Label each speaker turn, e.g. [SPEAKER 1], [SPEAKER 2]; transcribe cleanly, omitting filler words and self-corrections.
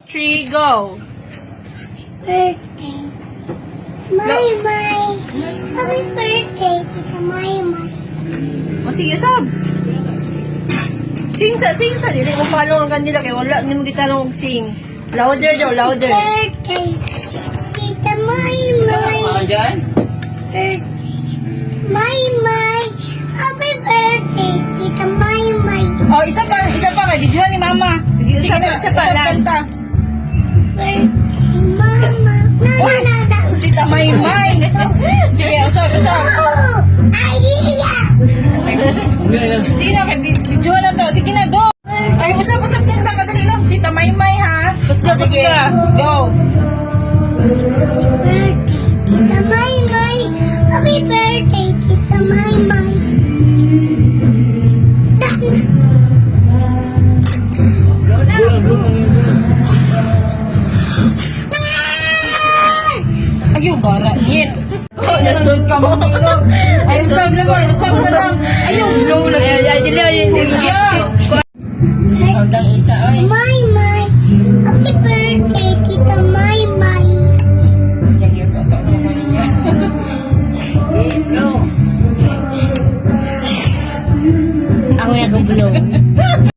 [SPEAKER 1] 3, go.
[SPEAKER 2] Birthday. May. Happy birthday, Tita May.
[SPEAKER 1] O sige, sab. Sing sa. Dili mo follow ang kanila kay wala ni mo gitanong og sing. Louder daw, louder.
[SPEAKER 2] Birthday, Tita May.
[SPEAKER 3] Diyan?
[SPEAKER 2] Birthday. May. Happy birthday, Tita May.
[SPEAKER 3] Oh, isa pa kay video ni Mama.
[SPEAKER 1] Sige na, isa pa, last.
[SPEAKER 3] Kanta.
[SPEAKER 2] Birthday, Mama.
[SPEAKER 3] Uy! Tita May. Sige, usap.
[SPEAKER 2] Oh, idea.
[SPEAKER 3] Sige na, kay video na to. Sige na, go. Ay, usap kanta ka dali lang. Tita May ha.
[SPEAKER 1] Basta,
[SPEAKER 3] Sige, go.
[SPEAKER 2] Birthday, Tita May. Happy birthday, Tita May.
[SPEAKER 3] Ayaw, gara. Yin.
[SPEAKER 1] Nasod ka mo.
[SPEAKER 3] Ay, usap na lang. Ayaw, blow na.
[SPEAKER 1] Ay, dili,
[SPEAKER 3] Hanggang isa, ay.
[SPEAKER 2] May. Happy birthday, Tita May.
[SPEAKER 3] Ako na kong blow.